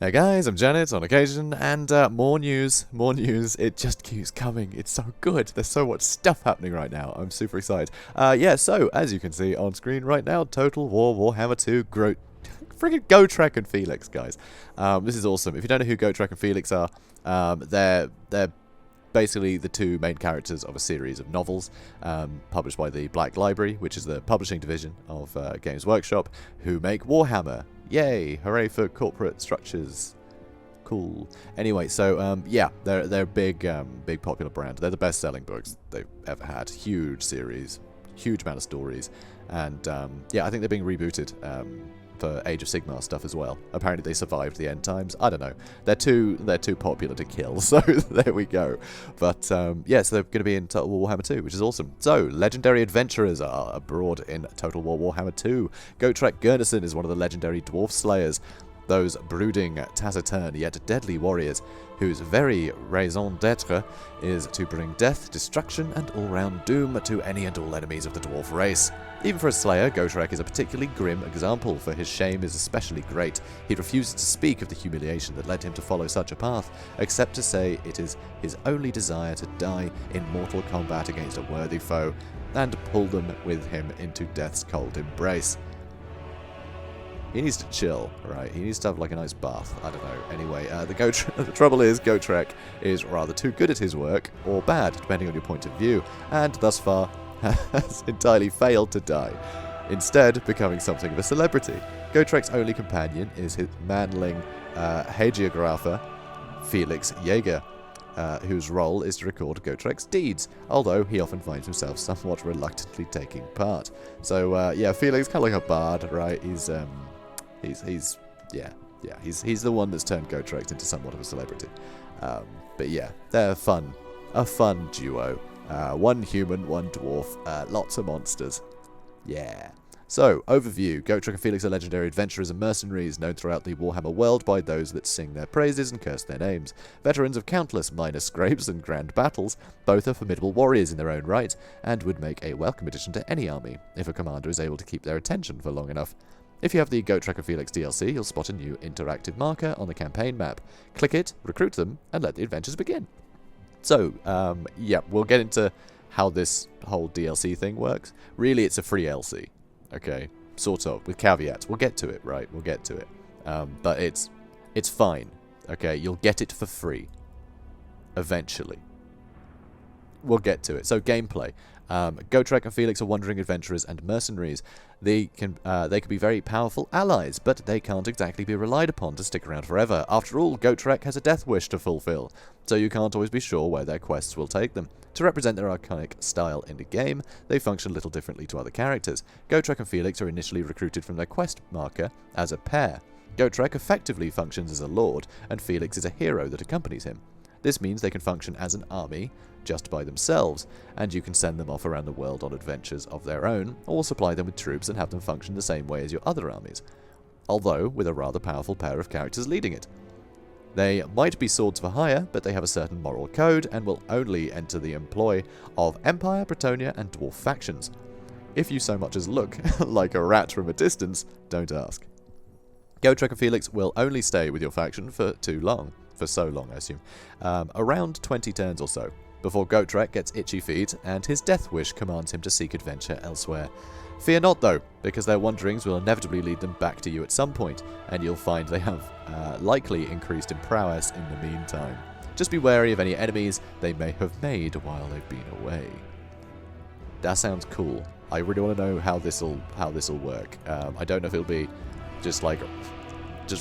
Hey guys, I'm Janet on occasion, and more news, it just keeps coming, it's so good, there's so much stuff happening right now, I'm super excited. Yeah, so, as you can see on screen right now, Total War Warhammer 2, friggin' Gotrek and Felix, guys. This is awesome. If you don't know who Gotrek and Felix are, they're basically the two main characters of a series of novels published by the Black Library, which is the publishing division of Games Workshop, who make Warhammer. Yay! Hooray for corporate structures. Cool. Anyway, so yeah, they're a big popular brand. They're the best-selling books they've ever had. Huge series, huge amount of stories, and yeah, I think they're being rebooted for Age of Sigmar stuff as well. Apparently they survived the end times. I don't know. They're too popular to kill, so there we go. But yeah, so they're going to be in Total War Warhammer 2, which is awesome. So, legendary adventurers are abroad in Total War Warhammer 2. Gotrek Ganossa is one of the legendary dwarf slayers. Those brooding, taciturn, yet deadly warriors, whose very raison d'etre is to bring death, destruction, and all-round doom to any and all enemies of the dwarf race. Even for a slayer, Gotrek is a particularly grim example, for his shame is especially great. He refuses to speak of the humiliation that led him to follow such a path, except to say it is his only desire to die in mortal combat against a worthy foe, and pull them with him into death's cold embrace. He needs to chill, right? He needs to have like a nice bath. I don't know. Anyway, the trouble is, Gotrek is rather too good at his work, or bad, depending on your point of view, and thus far has entirely failed to die, instead becoming something of a celebrity. Gotrek's only companion is his manling hagiographer, Felix Jaeger, whose role is to record Gotrek's deeds, although he often finds himself somewhat reluctantly taking part. So yeah, Felix kind of like a bard, right? He's the one that's turned Gotrek into somewhat of a celebrity. But yeah, they're a fun duo. One human, one dwarf, lots of monsters. Yeah. So, overview. Gotrek and Felix are legendary adventurers and mercenaries, known throughout the Warhammer world by those that sing their praises and curse their names. Veterans of countless minor scrapes and grand battles, both are formidable warriors in their own right, and would make a welcome addition to any army, if a commander is able to keep their attention for long enough. If you have the Gotrek and Felix DLC, you'll spot a new interactive marker on the campaign map. Click it, recruit them, and let the adventures begin. So, yeah, we'll get into how this whole DLC thing works. Really, it's a free LC. Okay, sort of, with caveats. We'll get to it, right? We'll get to it. But it's fine. Okay, you'll get it for free. Eventually. We'll get to it. So, gameplay. Gotrek and Felix are wandering adventurers and mercenaries. They can be very powerful allies, but they can't exactly be relied upon to stick around forever. After all, Gotrek has a death wish to fulfill, so you can't always be sure where their quests will take them. To represent their iconic style in the game, they function a little differently to other characters. Gotrek and Felix are initially recruited from their quest marker as a pair. Gotrek effectively functions as a lord, and Felix is a hero that accompanies him. This means they can function as an army just by themselves, and you can send them off around the world on adventures of their own, or supply them with troops and have them function the same way as your other armies, although with a rather powerful pair of characters leading it. They might be swords for hire, but they have a certain moral code and will only enter the employ of Empire, Bretonnia, and Dwarf factions. If you so much as look like a rat from a distance, don't ask. Gotrek and Felix will only stay with your faction for so long, I assume, around 20 turns or so, before Gotrek gets itchy feet and his death wish commands him to seek adventure elsewhere. Fear not, though, because their wanderings will inevitably lead them back to you at some point, and you'll find they have likely increased in prowess in the meantime. Just be wary of any enemies they may have made while they've been away. That sounds cool. I really want to know how this'll work. I don't know if it'll be just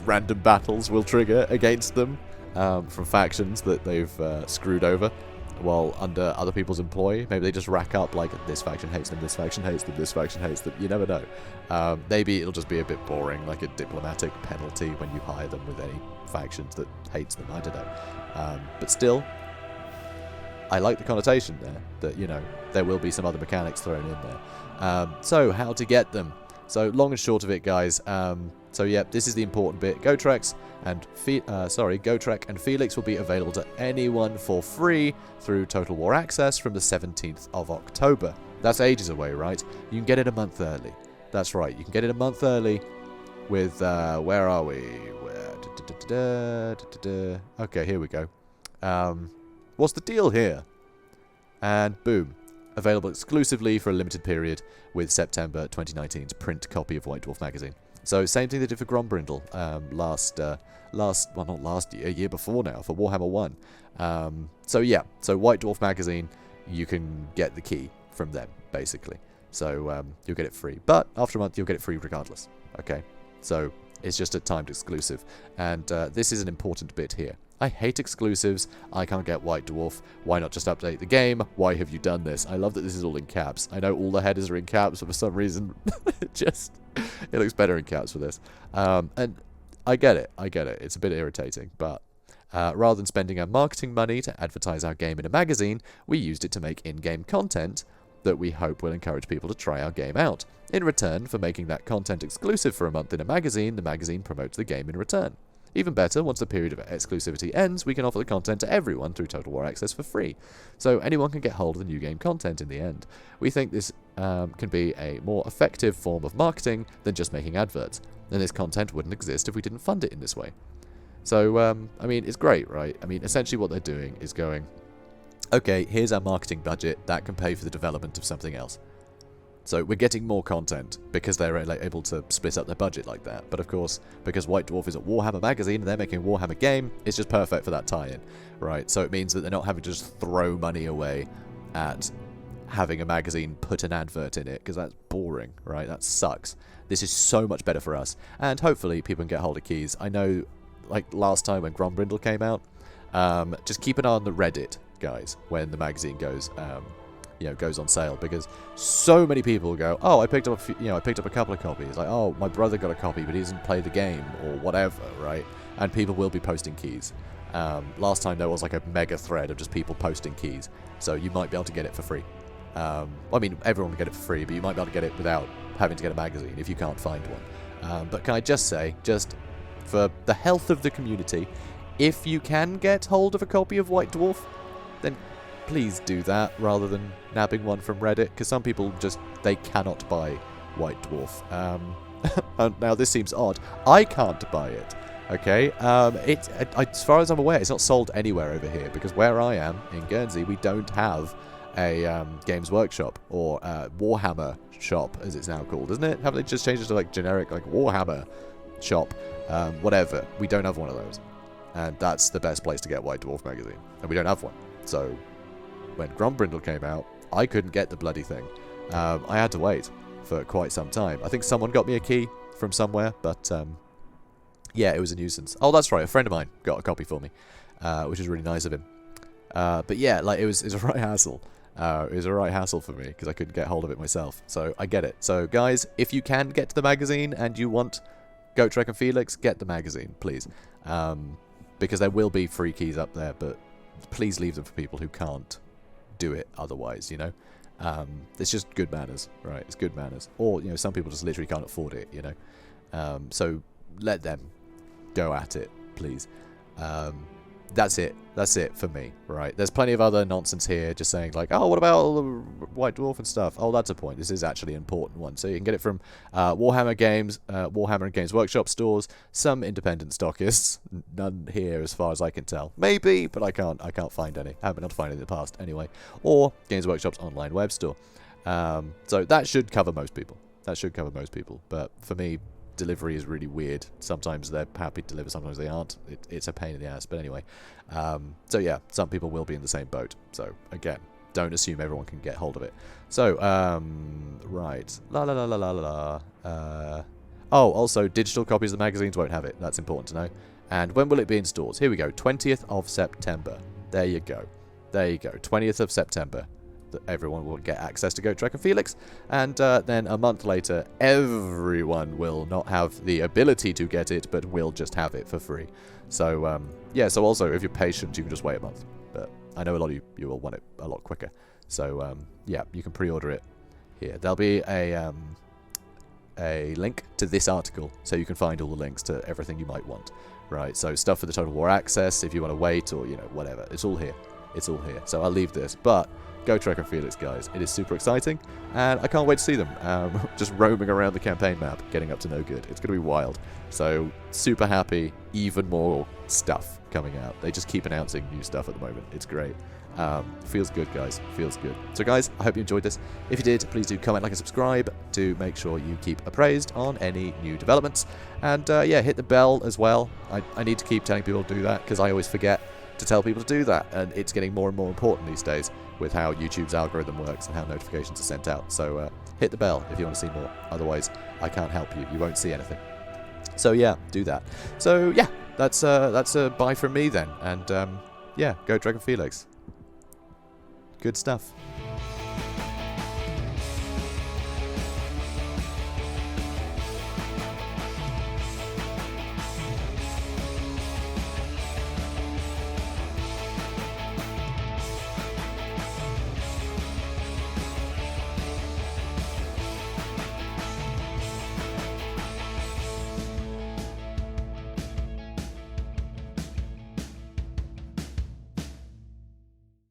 random battles will trigger against them from factions that they've screwed over while under other people's employ. Maybe they just rack up, like, this faction hates them, this faction hates them, this faction hates them. You never know. Maybe it'll just be a bit boring, like a diplomatic penalty when you hire them with any factions that hates them. I don't know. But still, I like the connotation there, that, you know, there will be some other mechanics thrown in there. So, how to get them? So, long and short of it, guys, so yeah, this is the important bit. Gotrek and Felix will be available to anyone for free through Total War Access from the 17th of October. That's ages away, right? You can get it a month early. That's right, you can get it a month early with, where are we? Okay, here we go. What's the deal here? And boom. Available exclusively for a limited period with September 2019's print copy of White Dwarf magazine. So same thing they did for Grombrindle well, not last year, a year before now, for Warhammer 1. So yeah, so White Dwarf magazine, you can get the key from them, basically. So you'll get it free. But after a month, you'll get it free regardless. Okay? So it's just a timed exclusive. And this is an important bit here. I hate exclusives. I can't get White Dwarf. Why not just update the game? Why have you done this? I love that this is all in caps. I know all the headers are in caps, but for some reason, it looks better in caps for this. And I get it. It's a bit irritating, but rather than spending our marketing money to advertise our game in a magazine, we used it to make in-game content that we hope will encourage people to try our game out. In return for making that content exclusive for a month in a magazine, the magazine promotes the game in return. Even better, once the period of exclusivity ends, we can offer the content to everyone through Total War Access for free, so anyone can get hold of the new game content in the end. We think this can be a more effective form of marketing than just making adverts, and this content wouldn't exist if we didn't fund it in this way. So, I mean, it's great, right? I mean, essentially what they're doing is going, okay, here's our marketing budget, that can pay for the development of something else. So we're getting more content because they're able to split up their budget like that. But of course, because White Dwarf is a Warhammer magazine and they're making a Warhammer game, it's just perfect for that tie-in, right? So it means that they're not having to just throw money away at having a magazine put an advert in it, because that's boring, right? That sucks. This is so much better for us. And hopefully people can get hold of keys. I know, like last time when Grombrindle came out, just keep an eye on the Reddit, guys, when the magazine goes goes on sale, because so many people go, oh, I picked up a couple of copies, like, oh, my brother got a copy but he doesn't play the game or whatever, right? And people will be posting keys. Last time there was like a mega thread of just people posting keys, so you might be able to get it for free. I mean, everyone will get it for free, but you might be able to get it without having to get a magazine if you can't find one. But can I just say, just for the health of the community, if you can get hold of a copy of White Dwarf, then please do that rather than nabbing one from Reddit, because some people they cannot buy White Dwarf. Now this seems odd. I can't buy it. Okay, as far as I'm aware, it's not sold anywhere over here, because where I am in Guernsey, we don't have a Games Workshop or Warhammer shop, as it's now called, isn't it? Haven't they just changed it to like generic like Warhammer shop? Whatever. We don't have one of those, and that's the best place to get White Dwarf magazine, and we don't have one. So when Grombrindle came out, I couldn't get the bloody thing. I had to wait for quite some time. I think someone got me a key from somewhere, but yeah, it was a nuisance. Oh, that's right, a friend of mine got a copy for me, which is really nice of him. But yeah, like it was a right hassle. It was a right hassle for me because I couldn't get hold of it myself. So I get it. So guys, if you can get to the magazine and you want Gotrek and Felix, get the magazine, please. Because there will be free keys up there, but please leave them for people who can't do it otherwise, you know. It's just good manners, right? It's good manners. Or, you know, some people just literally can't afford it, you know. So let them go at it, please. That's it. That's it for me, right? There's plenty of other nonsense here, just saying like, oh, what about all the White Dwarf and stuff? Oh, that's a point. This is actually an important one. So you can get it from Warhammer Games, Warhammer and Games Workshop stores, some independent stockists, none here as far as I can tell. Maybe, but I can't find any. I haven't been able to find any in the past anyway. Or Games Workshop's online web store. So that should cover most people. But for me, delivery is really weird. Sometimes they're happy to deliver, sometimes they aren't. It's a pain in the ass, but anyway. So yeah, some people will be in the same boat. So again, don't assume everyone can get hold of it. So, right. Oh, also, digital copies of the magazines won't have it. That's important to know. And when will it be in stores? Here we go, 20th of September. There you go. 20th of September. Everyone will get access to Gotrek and Felix, and then a month later, everyone will not have the ability to get it, but will just have it for free. So, yeah, so also, if you're patient, you can just wait a month. But I know a lot of you will want it a lot quicker. So, yeah, you can pre-order it here. There'll be a link to this article, so you can find all the links to everything you might want. Right, so stuff for the Total War Access, if you want to wait, or, you know, whatever. It's all here. So I'll leave this, but Gotrek and Felix, guys. It is super exciting, and I can't wait to see them just roaming around the campaign map, getting up to no good. It's going to be wild. So, super happy, even more stuff coming out. They just keep announcing new stuff at the moment. It's great. Feels good, guys. Feels good. So, guys, I hope you enjoyed this. If you did, please do comment, like, and subscribe to make sure you keep appraised on any new developments. And, yeah, hit the bell as well. I need to keep telling people to do that, because I always forget to tell people to do that, and it's getting more and more important these days with how YouTube's algorithm works and how notifications are sent out. So hit the bell if you want to see more. Otherwise, I can't help you. You won't see anything. So yeah, do that. So yeah, that's a bye from me then. And yeah, Gotrek and Felix. Good stuff.